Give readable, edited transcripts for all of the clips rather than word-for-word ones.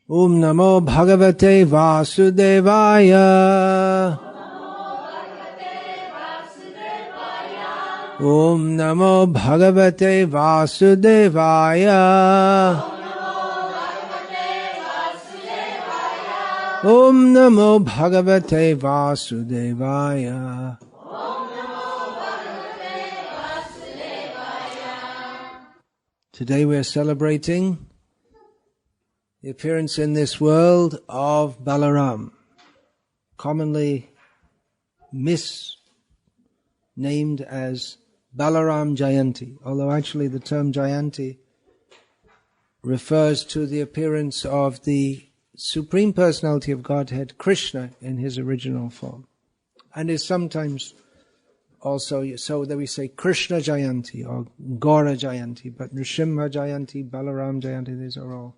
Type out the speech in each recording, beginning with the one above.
Om Namo Bhagavate Vasudevaya. Om Namo Bhagavate Vasudevaya. Om Namo Bhagavate Vasudevaya. Today we are celebrating the appearance in this world of Balarama, commonly misnamed as Balaram Jayanti, although actually the term Jayanti refers to the appearance of the Supreme Personality of Godhead, Krishna, in his original form, and is sometimes also so that we say Krishna Jayanti or Gaura Jayanti, but Nrsimha Jayanti, Balaram Jayanti, these are all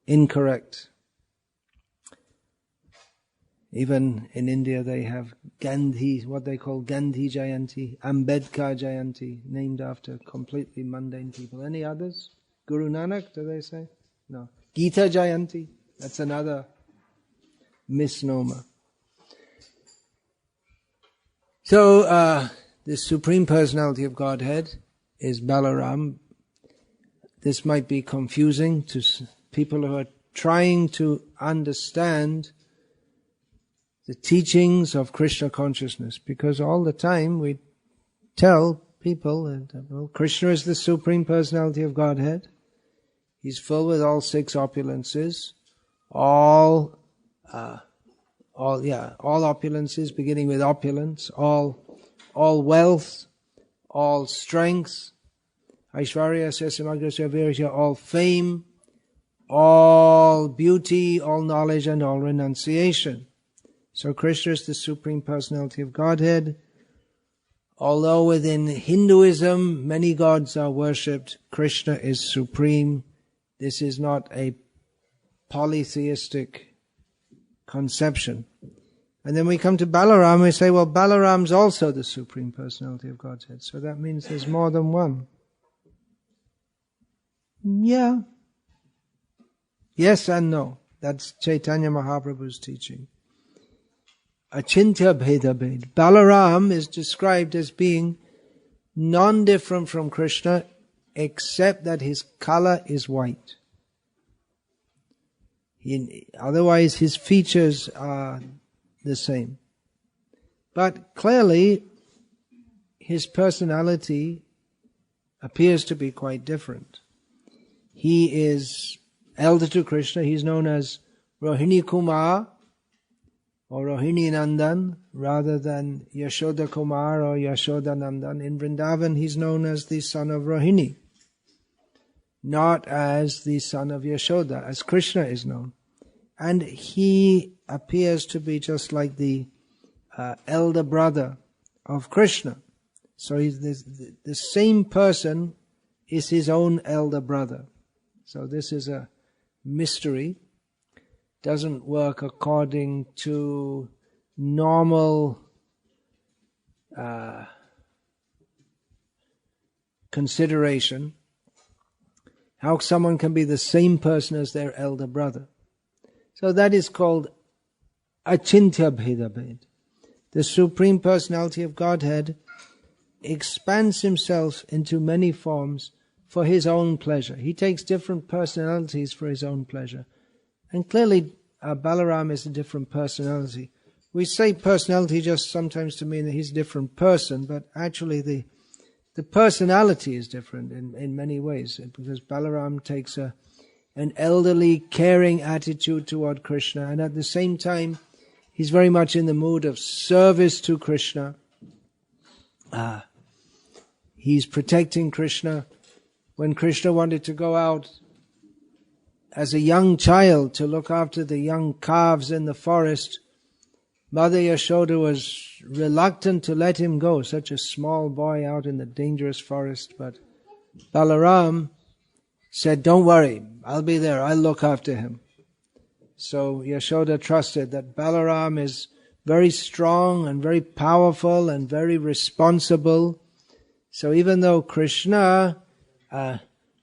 incorrect. Even in India they have Gandhi, what they call Gandhi Jayanti, Ambedkar Jayanti, named after completely mundane people. Any others? Guru Nanak, do they say? No. Gita Jayanti, that's another misnomer. So, the Supreme Personality of Godhead is Balaram. This might be confusing to people who are trying to understand the teachings of Krishna consciousness, because all the time we tell people that, well, Krishna is the Supreme Personality of Godhead. He's filled with all six opulences, all opulences, beginning with opulence, all wealth, all strength, Aishwarya, Samagrasya, Virya, all fame, all beauty, all knowledge, and all renunciation. So Krishna is the Supreme Personality of Godhead. Although within Hinduism many gods are worshipped, Krishna is supreme. This is not a polytheistic conception. And then we come to Balarama, we say, well, Balaram's also the Supreme Personality of Godhead. So that means there's more than one. Yeah. Yes and no. That's Chaitanya Mahaprabhu's teaching. Achintya Bheda Bhed. Balaram is described as being non-different from Krishna, except that his color is white. Otherwise his features are the same. But clearly his personality appears to be quite different. He is elder to Krishna. He's known as Rohini Kumar or Rohini Nandan rather than Yashoda Kumar or Yashoda Nandan. In Vrindavan he's known as the son of Rohini, not as the son of Yashoda, as Krishna is known. And he appears to be just like the elder brother of Krishna. So he's the same person is his own elder brother. So this is a mystery. Doesn't work according to normal consideration. How someone can be the same person as their elder brother. So that is called Achintya Bheda Bhed. The Supreme Personality of Godhead expands himself into many forms for his own pleasure. He takes different personalities for his own pleasure. And clearly Balaram is a different personality. We say personality just sometimes to mean that he's a different person, but actually the personality is different in many ways, because Balaram takes an elderly, caring attitude toward Krishna, and at the same time he's very much in the mood of service to Krishna. He's protecting Krishna. When Krishna wanted to go out as a young child to look after the young calves in the forest, Mother Yashoda was reluctant to let him go, such a small boy out in the dangerous forest. But Balaram said, don't worry, I'll be there, I'll look after him. So Yashoda trusted that Balaram is very strong and very powerful and very responsible. So even though Krishna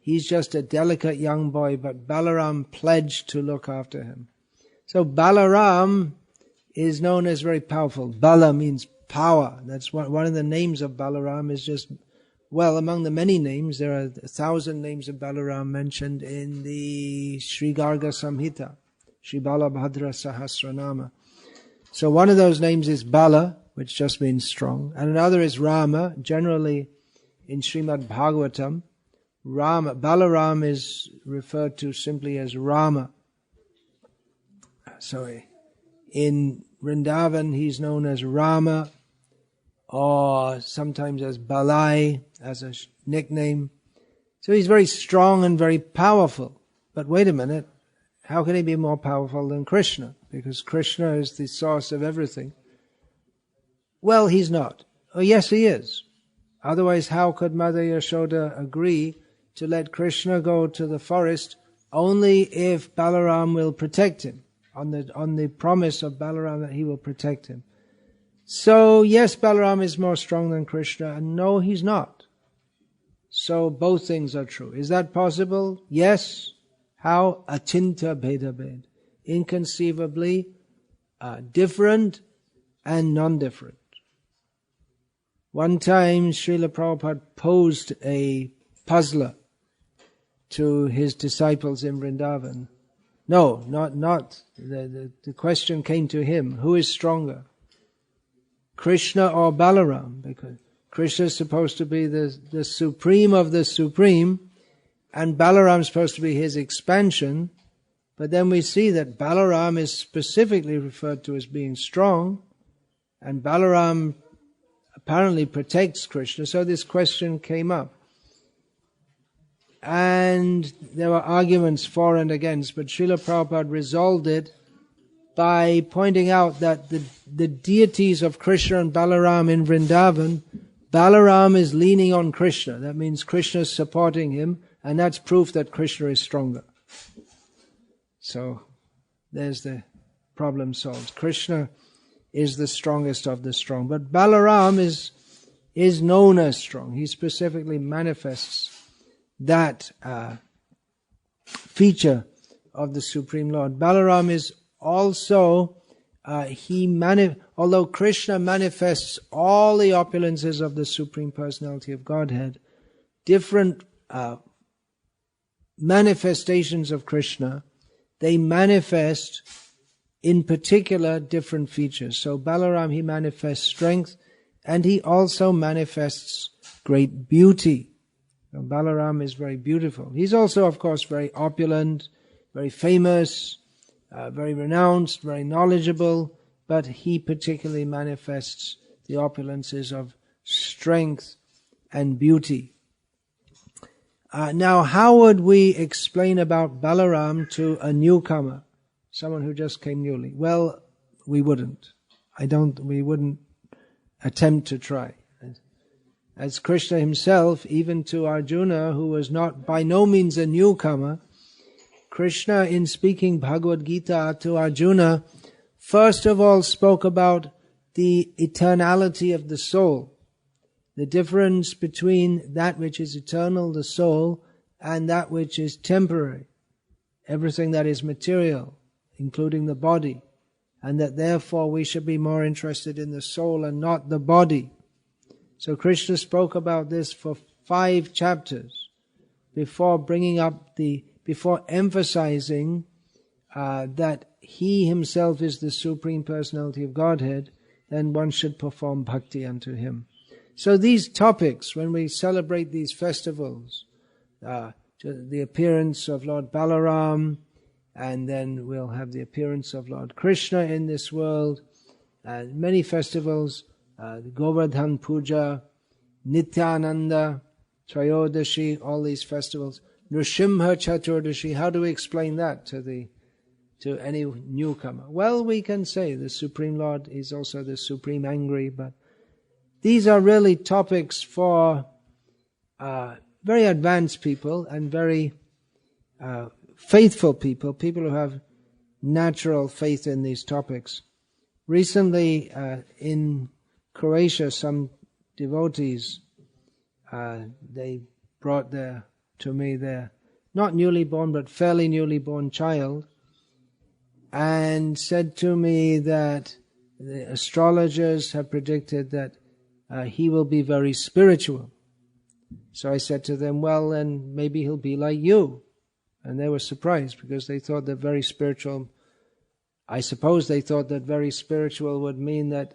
he's just a delicate young boy, but Balaram pledged to look after him. So Balaram is known as very powerful. Bala means power. That's one of the names of Balaram is just, well, among the many names, there are 1,000 names of Balaram mentioned in the Sri Garga Samhita, Sri Balabhadra Sahasranama. So one of those names is Bala, which just means strong, and another is Rama. Generally in Srimad Bhagavatam, Balaram is referred to simply as Rama. So in Vrindavan he's known as Rama, or sometimes as Balai, as a nickname. So he's very strong and very powerful. But wait a minute, how can he be more powerful than Krishna? Because Krishna is the source of everything. Well, he's not. Oh, yes, he is. Otherwise, how could Mother Yashoda agree to let Krishna go to the forest only if Balaram will protect him, on the promise of Balaram that he will protect him? So, yes, Balaram is more strong than Krishna, and no, he's not. So both things are true. Is that possible? Yes. How? Achinta bheda bhed. Inconceivably different and non-different. One time, Srila Prabhupada posed a puzzler to his disciples in Vrindavan. No, not. The question came to him, who is stronger? Krishna or Balaram? Because Krishna is supposed to be the supreme of the supreme, and Balaram is supposed to be his expansion. But then we see that Balaram is specifically referred to as being strong, and Balaram apparently protects Krishna. So this question came up. And there were arguments for and against, but Srila Prabhupada resolved it by pointing out that the deities of Krishna and Balaram in Vrindavan, Balaram is leaning on Krishna. That means Krishna is supporting him, and that's proof that Krishna is stronger. So there's the problem solved. Krishna is the strongest of the strong. But Balaram is known as strong. He specifically manifests that feature of the Supreme Lord. Balaram is also, although Krishna manifests all the opulences of the Supreme Personality of Godhead, different manifestations of Krishna, they manifest in particular different features. So Balaram, he manifests strength, and he also manifests great beauty. So Balaram is very beautiful. He's also, of course, very opulent, very famous, very renounced, very knowledgeable, but he particularly manifests the opulences of strength and beauty. Now, how would we explain about Balaram to a newcomer, someone who just came newly? Well, we wouldn't. We wouldn't attempt to try. As Krishna himself, even to Arjuna, who was by no means a newcomer, Krishna, in speaking Bhagavad Gita to Arjuna, first of all spoke about the eternality of the soul, the difference between that which is eternal, the soul, and that which is temporary, everything that is material, including the body, and that therefore we should be more interested in the soul and not the body. So Krishna spoke about this for 5 chapters before emphasizing that he himself is the Supreme Personality of Godhead, then one should perform bhakti unto him. So these topics, when we celebrate these festivals, the appearance of Lord Balaram, and then we'll have the appearance of Lord Krishna in this world, many festivals, Govardhan Puja, Nityananda, Trayodashi, all these festivals. Nrsimha Chaturdashi, how do we explain that to any newcomer? Well, we can say the Supreme Lord is also the Supreme Angry, but these are really topics for very advanced people and very faithful people who have natural faith in these topics. Recently, in Croatia, some devotees, they brought their to me, their not newly born but fairly newly born child, and said to me that the astrologers have predicted that he will be very spiritual. So I said to them, well, then maybe he'll be like you. And they were surprised because they thought that very spiritual, I suppose they thought that very spiritual would mean that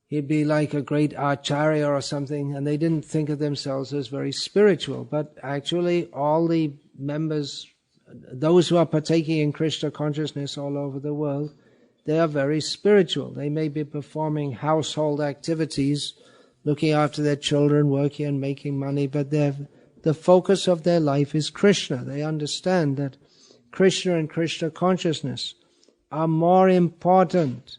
he'd be like a great acharya or something, and they didn't think of themselves as very spiritual. But actually all the members, those who are partaking in Krishna consciousness all over the world, they are very spiritual. They may be performing household activities, looking after their children, working and making money, but the focus of their life is Krishna. They understand that Krishna and Krishna consciousness are more important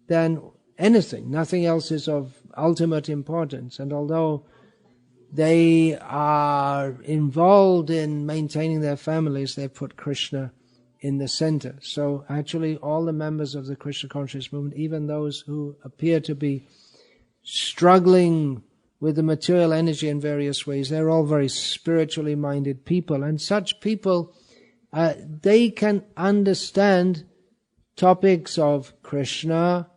than anything. Nothing else is of ultimate importance. And although they are involved in maintaining their families, they put Krishna in the center. So actually all the members of the Krishna consciousness movement, even those who appear to be struggling with the material energy in various ways, they're all very spiritually minded people. And such people, they can understand topics of Krishna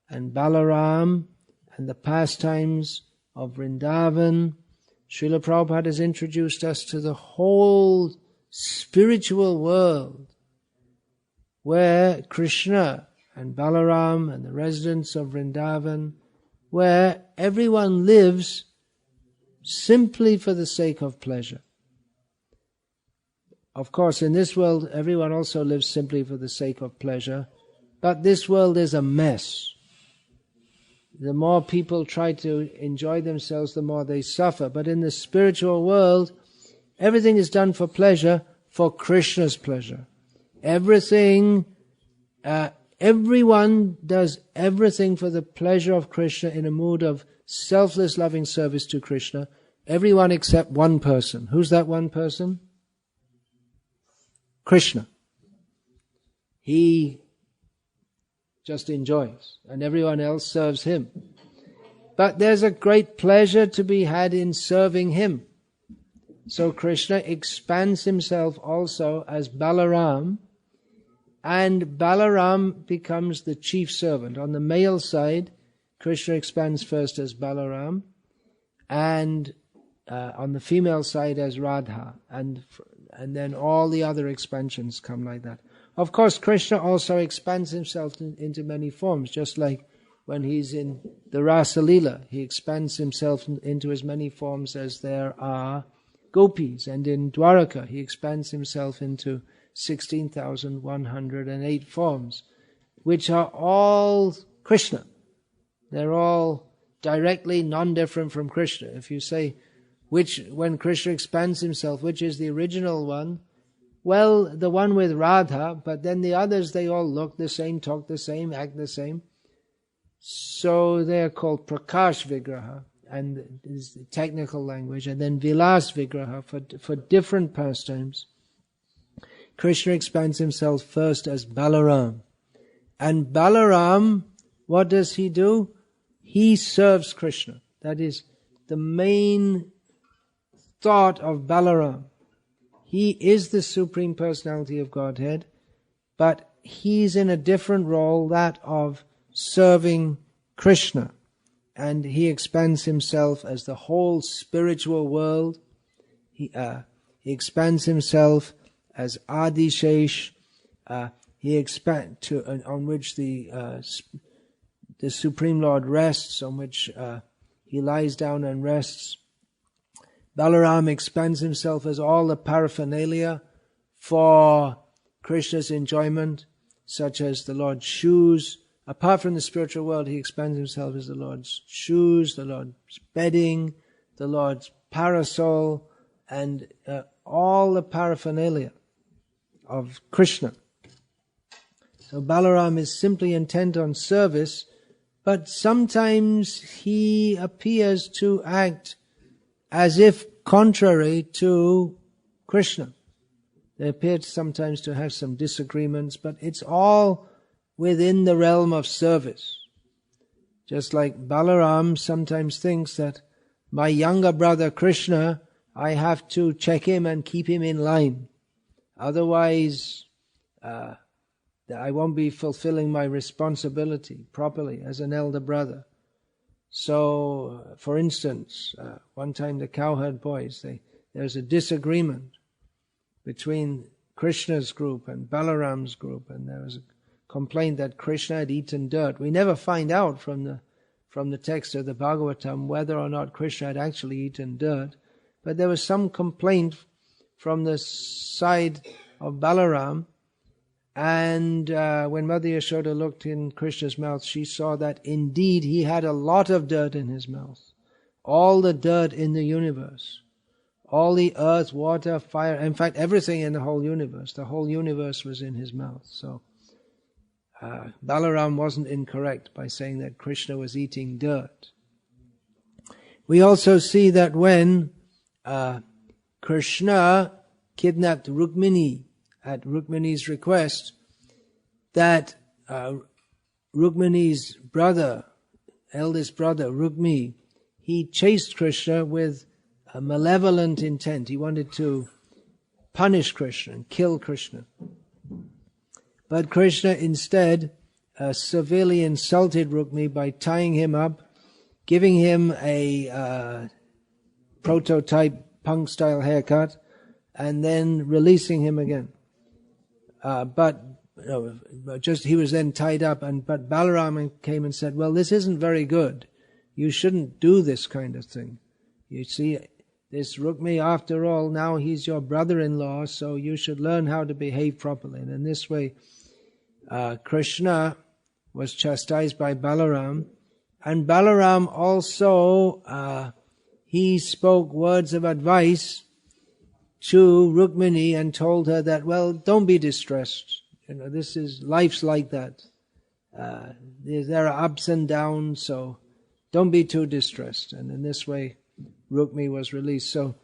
and Balaram and the pastimes of Vrindavan. Srila Prabhupada has introduced us to the whole spiritual world where Krishna and Balaram and the residents of Vrindavan, where everyone lives simply for the sake of pleasure. Of course, in this world, everyone also lives simply for the sake of pleasure, but this world is a mess. The more people try to enjoy themselves, the more they suffer. But in the spiritual world, everything is done for pleasure, for Krishna's pleasure. Everyone does everything for the pleasure of Krishna in a mood of selfless loving service to Krishna. Everyone except one person. Who's that one person? Krishna. He just enjoys, and everyone else serves him. But there's a great pleasure to be had in serving him. So Krishna expands himself also as Balaram, and Balaram becomes the chief servant. On the male side, Krishna expands first as Balaram, and on the female side as Radha, and then all the other expansions come like that. Of course, Krishna also expands himself into many forms, just like when he's in the Rasa Leela, he expands himself into as many forms as there are gopis, and in Dwaraka, he expands himself into 16,108 forms, which are all Krishna. They're all directly non-different from Krishna. If you say, when Krishna expands himself, which is the original one? Well, the one with Radha, but then the others, they all look the same, talk the same, act the same. So they're called Prakash Vigraha, and is the technical language, and then Vilas Vigraha for different pastimes. Krishna expands himself first as Balaram. And Balaram, what does he do? He serves Krishna. That is the main thought of Balaram. He is the Supreme Personality of Godhead, but he's in a different role, that of serving Krishna. And he expands himself as the whole spiritual world. He expands himself as Adishesh. He expands on which the Supreme Lord rests, on which he lies down and rests. Balaram expands himself as all the paraphernalia for Krishna's enjoyment, such as the Lord's shoes. Apart from the spiritual world, he expands himself as the Lord's shoes, the Lord's bedding, the Lord's parasol, and all the paraphernalia of Krishna. So Balaram is simply intent on service, but sometimes he appears to act as if contrary to Krishna. They appear sometimes to have some disagreements, but it's all within the realm of service. Just like Balaram sometimes thinks that my younger brother Krishna, I have to check him and keep him in line. Otherwise, I won't be fulfilling my responsibility properly as an elder brother. So, for instance, one time the cowherd boys, there's a disagreement between Krishna's group and Balaram's group, and there was a complaint that Krishna had eaten dirt. We never find out from the text of the Bhagavatam whether or not Krishna had actually eaten dirt, but there was some complaint from the side of Balaram, and when Mother Yashoda looked in Krishna's mouth, she saw that indeed he had a lot of dirt in his mouth. All the dirt in the universe. All the earth, water, fire, in fact everything in the whole universe. The whole universe was in his mouth. So Balaram wasn't incorrect by saying that Krishna was eating dirt. We also see that when Krishna kidnapped Rukmini at Rukmini's request, that Rukmini's brother, eldest brother, Rukmi, he chased Krishna with a malevolent intent. He wanted to punish Krishna and kill Krishna. But Krishna instead severely insulted Rukmi by tying him up, giving him a prototype punk-style haircut, and then releasing him again. But he was then tied up, but Balarama came and said, well, this isn't very good. You shouldn't do this kind of thing. You see, this Rukmi, after all, now he's your brother-in-law, so you should learn how to behave properly. And in this way, Krishna was chastised by Balaram, and Balaram also, he spoke words of advice to Rukmini and told her that, well, don't be distressed. This is, life's like that. There are ups and downs, so don't be too distressed. And in this way, Rukmi was released. So,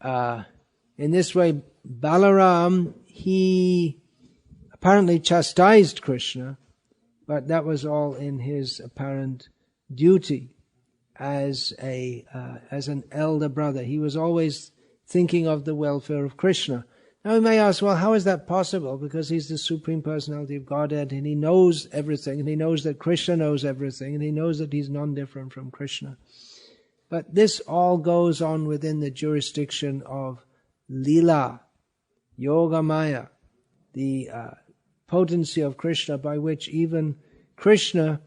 in this way, Balaram, he apparently chastised Krishna, but that was all in his apparent duty as an elder brother. He was always thinking of the welfare of Krishna. Now we may ask, well, how is that possible? Because he's the Supreme Personality of Godhead, and he knows everything, and he knows that Krishna knows everything, and he knows that he's non-different from Krishna. But this all goes on within the jurisdiction of Lila, Yoga Maya, the potency of Krishna, by which even Krishna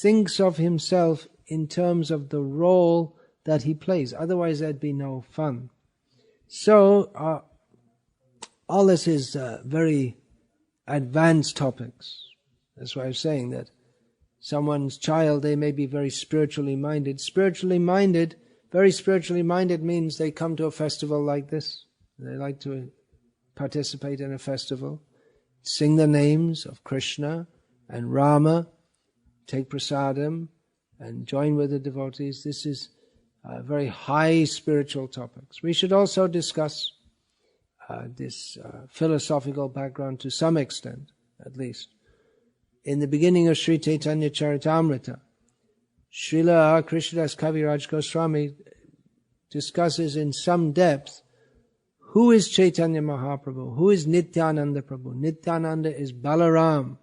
thinks of himself in terms of the role that he plays. Otherwise there'd be no fun. So, all this is very advanced topics. That's why I'm saying that someone's child, they may be very spiritually minded. Very spiritually minded means they come to a festival like this. They like to participate in a festival, sing the names of Krishna and Rama, take prasadam, and join with the devotees. This is very high spiritual topics. We should also discuss this philosophical background to some extent, at least. In the beginning of Sri Chaitanya Charitamrita, Srila Krishnadas Kaviraj Goswami discusses in some depth who is Chaitanya Mahaprabhu, who is Nityananda Prabhu. Nityananda is Balaram.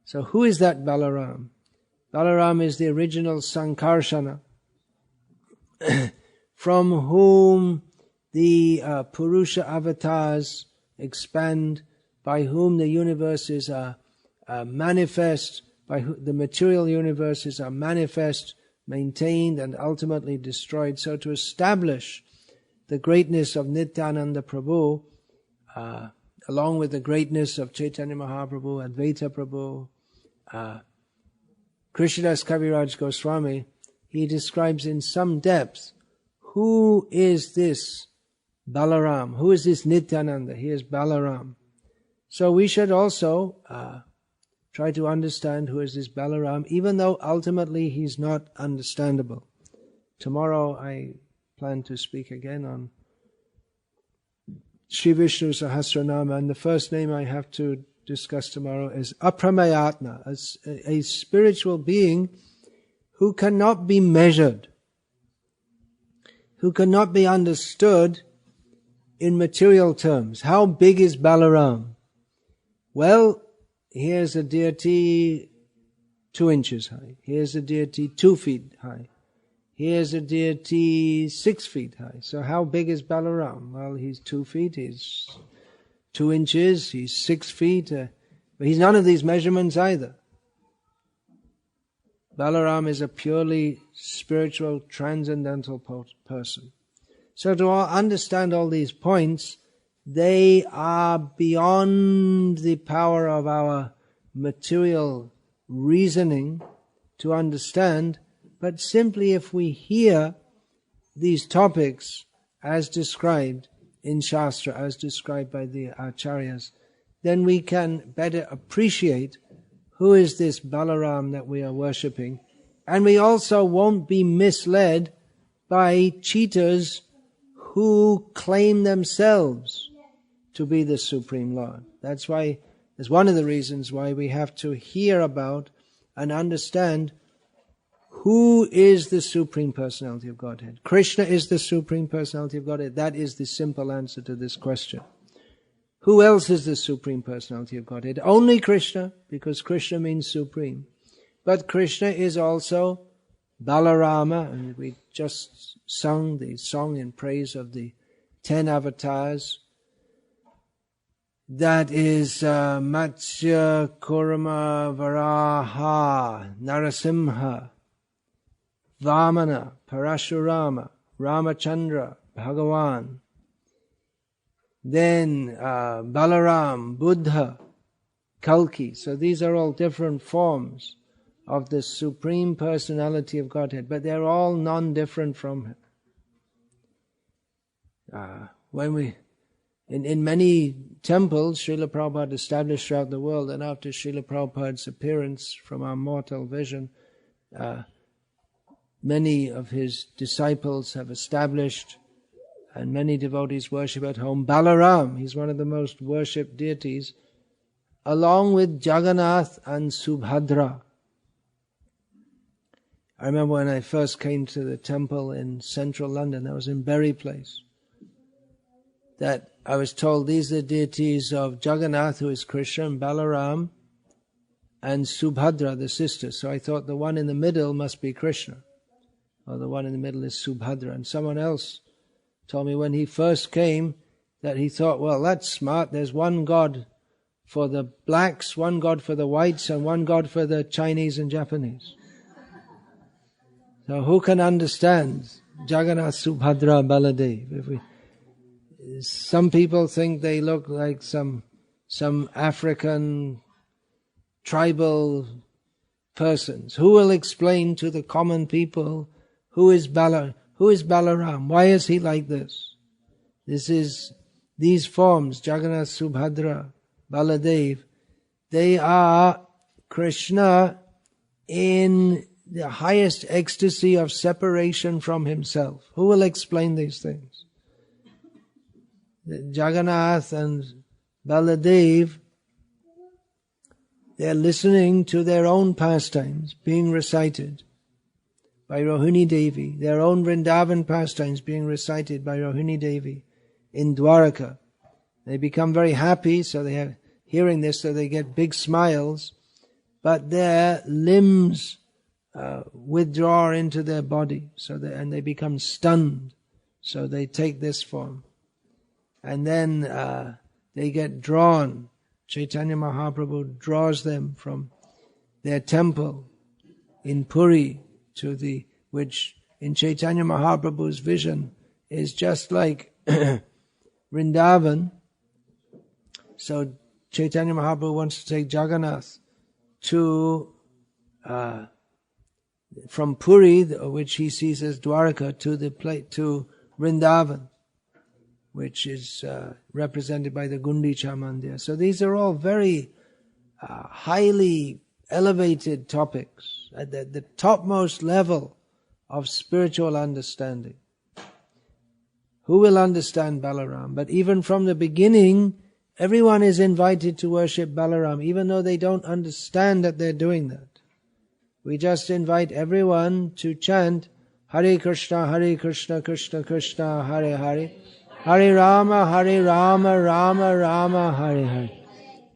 So who is that Balaram? Balaram is the original Sankarshana, from whom the Purusha avatars expand, by whom the universes are manifest, the material universes are manifest, maintained, and ultimately destroyed. So to establish the greatness of Nityananda Prabhu, along with the greatness of Chaitanya Mahaprabhu, Advaita Prabhu, Krishnadas Kaviraj Goswami, he describes in some depth who is this Balaram, who is this Nityananda. He is Balaram. So we should also try to understand who is this Balaram, even though ultimately he's not understandable. Tomorrow I plan to speak again on Sri Vishnu Sahasranama, and the first name I have to discuss tomorrow is Apramayatma, a spiritual being who cannot be measured, who cannot be understood in material terms. How big is Balaram? Well, here's a deity 2 inches high. Here's a deity 2 feet high. Here's a deity 6 feet high. So how big is Balaram? Well, he's 2 feet, he's 2 inches, he's 6 feet, but he's none of these measurements either. Balaram is a purely spiritual, transcendental person. So to understand all these points, they are beyond the power of our material reasoning to understand, but simply if we hear these topics as described in Shastra, as described by the Acharyas, then we can better appreciate who is this Balaram that we are worshipping, and we also won't be misled by cheaters who claim themselves to be the Supreme Lord. That's one of the reasons why we have to hear about and understand who is the Supreme Personality of Godhead. Krishna is the Supreme Personality of Godhead. That is the simple answer to this question. Who else is the Supreme Personality of Godhead? Only Krishna, because Krishna means supreme. But Krishna is also Balarama, and we just sung the song in praise of the 10 avatars. That is Matsya, Kurma, Varaha, Narasimha, Vamana, Parashurama, Ramachandra, Bhagavan. Then Balaram, Buddha, Kalki. So these are all different forms of the Supreme Personality of Godhead, but they're all non-different from Him. In many temples, Srila Prabhupada established throughout the world, and after Srila Prabhupada's appearance from our mortal vision, many of his disciples have established, and many devotees worship at home, Balaram. He's one of the most worshipped deities, along with Jagannath and Subhadra. I remember when I first came to the temple in central London, that was in Berry Place, that I was told these are the deities of Jagannath, who is Krishna, and Balaram, and Subhadra, the sister. So I thought the one in the middle must be Krishna, or the one in the middle is Subhadra. And someone else told me when he first came that he thought, well, that's smart, there's one God for the blacks, one God for the whites, and one God for the Chinese and Japanese. So who can understand Jagannath, Subhadra, Baladev? Some people think they look like some African tribal persons. Who will explain to the common people who is Balaram? Why is he like this? These forms, Jagannath, Subhadra, Baladev, they are Krishna in the highest ecstasy of separation from himself. Who will explain these things? Jagannath and Baladev, they're listening to their own pastimes being recited by Rohini Devi, their own Vrindavan pastimes being recited by Rohini Devi in Dwaraka. They become very happy, so they are hearing this, so they get big smiles, but their limbs withdraw into their body, and they become stunned, so they take this form. And then they get drawn. Chaitanya Mahaprabhu draws them from their temple in Puri to which in Chaitanya Mahaprabhu's vision is just like Vrindavan. So Chaitanya Mahaprabhu wants to take Jagannath from Puri, which he sees as Dwaraka, to Vrindavan, which is represented by the Gundicha Mandir. So these are all very highly elevated topics at the topmost level of spiritual understanding. Who will understand Balaram? But even from the beginning, everyone is invited to worship Balaram, even though they don't understand that they're doing that. We just invite everyone to chant Hare Krishna, Krishna Krishna, Hare Hare, Hare Rama, Rama Rama, Hare Hare.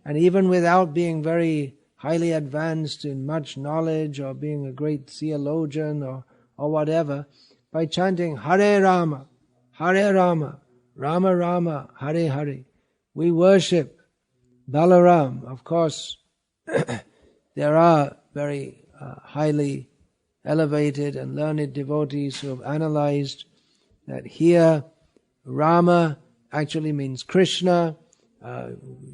And even without being very highly advanced in much knowledge or being a great theologian or whatever, by chanting Hare Rama, Rama Rama, Hare Hare, we worship Balaram. Of course, there are very highly elevated and learned devotees who have analyzed that here Rama actually means Krishna.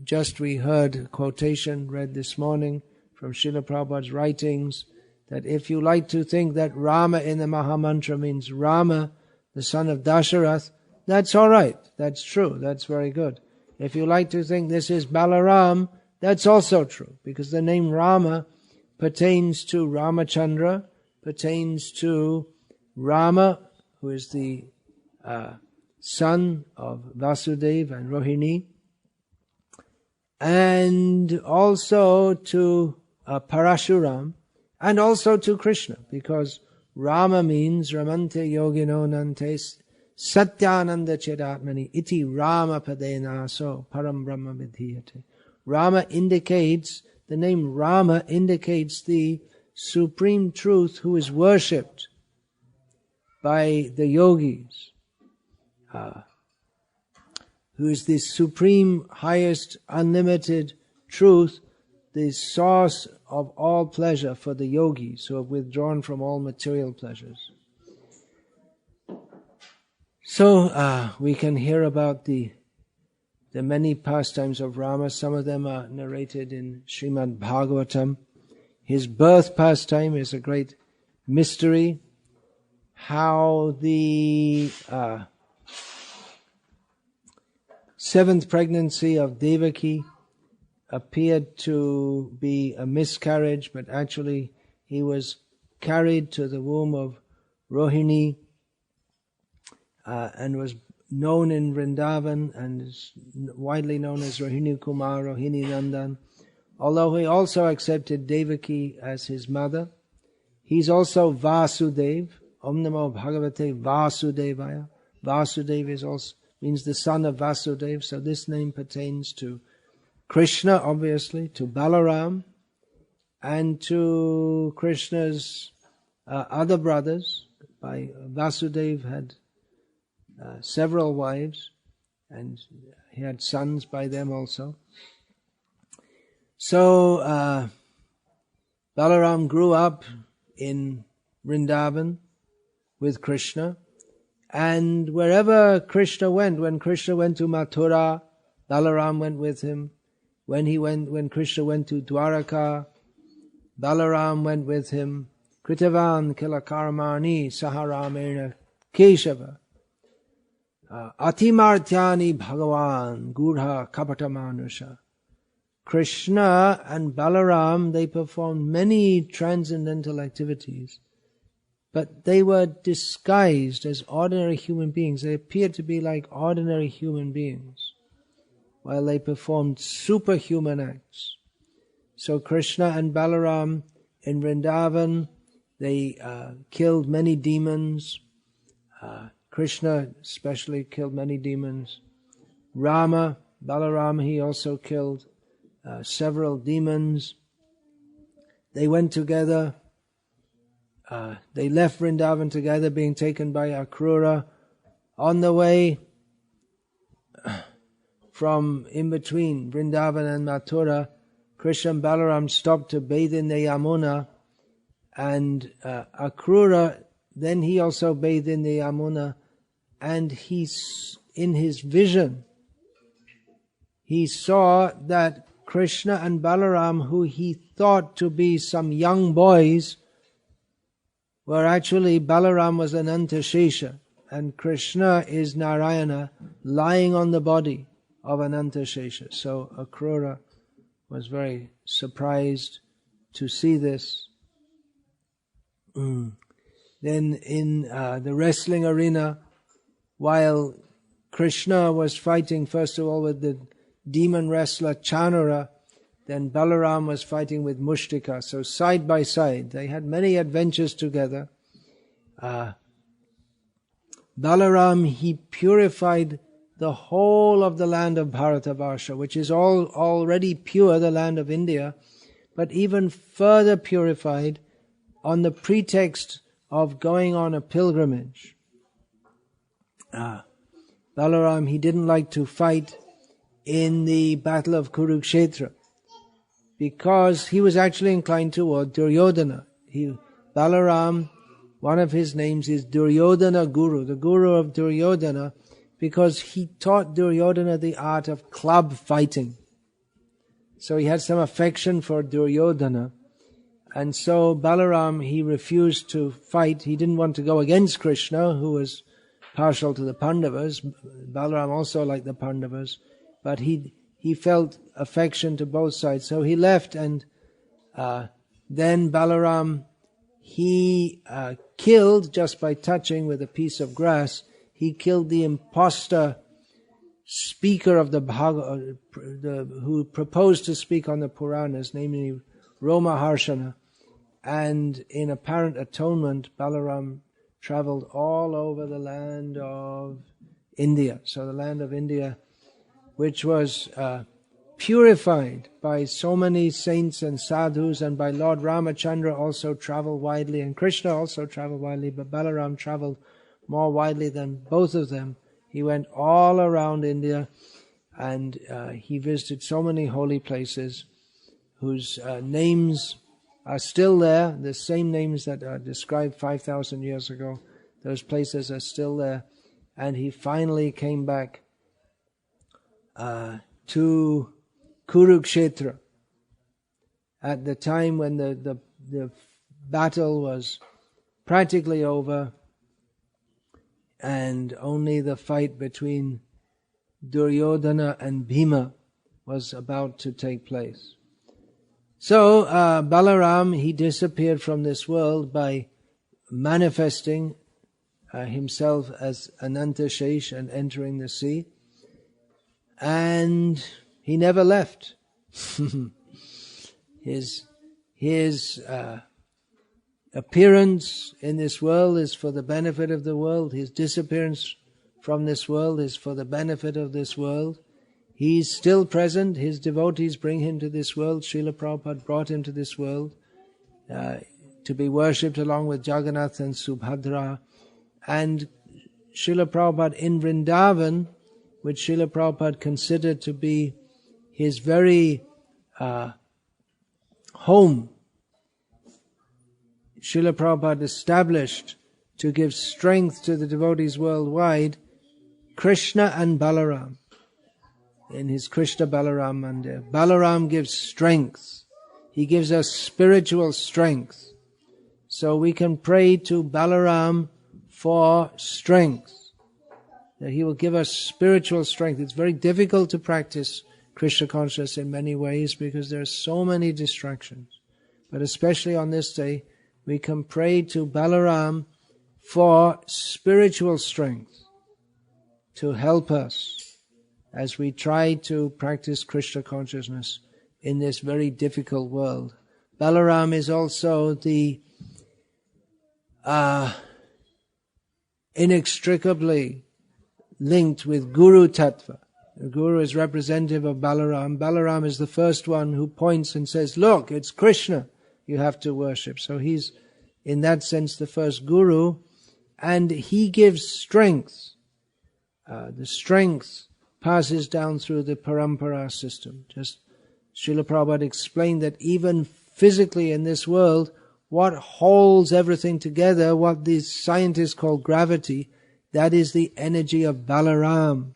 Just we heard a quotation read this morning from Srila Prabhupada's writings that if you like to think that Rama in the Mahamantra means Rama, the son of Dasharath, that's all right. That's true. That's very good. If you like to think this is Balaram, that's also true, because the name Rama pertains to Ramachandra, pertains to Rama, who is the son of Vasudeva and Rohini, and also to Parashuram, and also to Krishna, because Rama means Ramante Yogino Nante Satyananda Chedatmani Iti Rama Padena So Param Brahma Vidhiyate. Rama indicates, the name Rama indicates the supreme truth who is worshipped by the yogis, who is the supreme, highest, unlimited truth, the source of all pleasure for the yogis who have withdrawn from all material pleasures. So we can hear about the many pastimes of Rama. Some of them are narrated in Srimad Bhagavatam. His birth pastime is a great mystery. How the seventh pregnancy of Devaki appeared to be a miscarriage, but actually he was carried to the womb of Rohini and was known in Vrindavan and is widely known as Rohini Kumar, Rohini Nandan. Although he also accepted Devaki as his mother, he's also Vasudev. Om Namo Bhagavate Vasudevaya. Vasudev is also means the son of Vasudev, so this name pertains to Krishna, obviously, to Balaram, and to Krishna's other brothers. Vasudeva had several wives, and he had sons by them also. So Balaram grew up in Vrindavan with Krishna, and wherever Krishna went, when Krishna went to Mathura, Balaram went with him. When Krishna went to Dwaraka, Balaram went with him. Kritavan kila karmani saharamena keshava. Atimartyani bhagavan gudha kapatamanusha. Krishna and Balaram, they performed many transcendental activities, but they were disguised as ordinary human beings. They appeared to be like ordinary human beings, while they performed superhuman acts. So Krishna and Balaram in Vrindavan, they killed many demons. Krishna especially killed many demons. Balaram, he also killed several demons. They went together. They left Vrindavan together, being taken by Akrura. On the way from in between Vrindavan and Mathura, Krishna and Balaram stopped to bathe in the Yamuna, and Akrura, then he also bathed in the Yamuna, and in his vision, he saw that Krishna and Balaram, who he thought to be some young boys, were actually, Balaram was Anantashesha, and Krishna is Narayana, lying on the body of Anantashesha. So Akrura was very surprised to see this. Then in the wrestling arena, while Krishna was fighting first of all with the demon wrestler Chanura, then Balaram was fighting with Mushtika. So side by side, they had many adventures together. Balaram, he purified the whole of the land of Bharatavarsha, which is already pure, the land of India, but even further purified on the pretext of going on a pilgrimage. Balaram, he didn't like to fight in the battle of Kurukshetra because he was actually inclined toward Duryodhana. Balaram, one of his names is Duryodhana Guru, the Guru of Duryodhana, because he taught Duryodhana the art of club fighting. So he had some affection for Duryodhana. And so Balaram, he refused to fight. He didn't want to go against Krishna, who was partial to the Pandavas. Balaram also liked the Pandavas. But he felt affection to both sides. So he left, and then Balaram, he killed, just by touching with a piece of grass, he killed the impostor speaker of the Bhagavad, who proposed to speak on the Puranas, namely Romaharshana. And in apparent atonement, Balaram traveled all over the land of India. So the land of India, which was purified by so many saints and sadhus, and by Lord Ramachandra also traveled widely, and Krishna also traveled widely, but Balaram traveled more widely than both of them. He went all around India, and he visited so many holy places whose names are still there, the same names that are described 5,000 years ago. Those places are still there. And he finally came back to Kurukshetra at the time when the battle was practically over, and only the fight between Duryodhana and Bhima was about to take place. So Balaram, he disappeared from this world by manifesting himself as Anantashesh and entering the sea. And he never left. His appearance in this world is for the benefit of the world. His disappearance from this world is for the benefit of this world. He's still present. His devotees bring him to this world. Srila Prabhupada brought him to this world to be worshipped along with Jagannath and Subhadra. And Srila Prabhupada in Vrindavan, which Srila Prabhupada considered to be his very home, Srila Prabhupada established to give strength to the devotees worldwide, Krishna and Balaram. In his Krishna Balaram Mandir, Balaram gives strength. He gives us spiritual strength. So we can pray to Balaram for strength, that he will give us spiritual strength. It's very difficult to practice Krishna consciousness in many ways because there are so many distractions. But especially on this day, we can pray to Balaram for spiritual strength to help us as we try to practice Krishna consciousness in this very difficult world. Balaram is also the inextricably linked with Guru Tattva. The Guru is representative of Balaram. Balaram is the first one who points and says, look, it's Krishna you have to worship. So he's, in that sense, the first Guru, and he gives strength. The strength passes down through the parampara system. Just Srila Prabhupada explained that even physically in this world, what holds everything together, what these scientists call gravity, that is the energy of Balaram.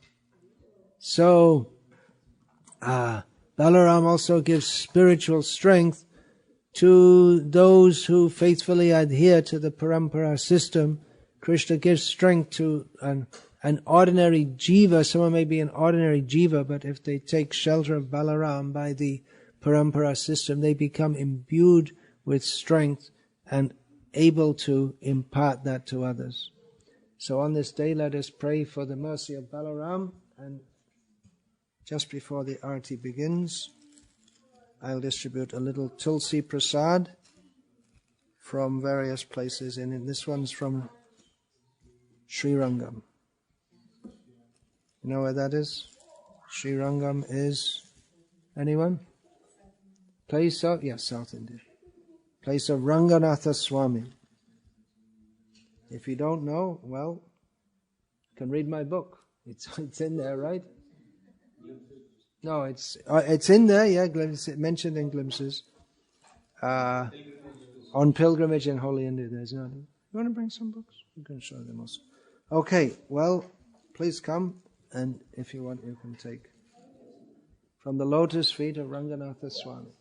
So, Balaram also gives spiritual strength to those who faithfully adhere to the parampara system. Krishna gives strength to an ordinary jiva. Someone may be an ordinary jiva, but if they take shelter of Balaram by the parampara system, they become imbued with strength and able to impart that to others. So on this day, let us pray for the mercy of Balaram. And just before the arati begins, I'll distribute a little Tulsi Prasad from various places. And this one's from Srirangam. You know where that is? Srirangam is, anyone? Place of, yes, South India. Place of Ranganatha Swami. If you don't know, well, you can read my book. It's in there, right? No, it's in there, yeah, mentioned in glimpses. On pilgrimage in Holy India, there's nothing. You want to bring some books? You can show them also. Okay, well, please come, and if you want, you can take from the lotus feet of Ranganatha Swami.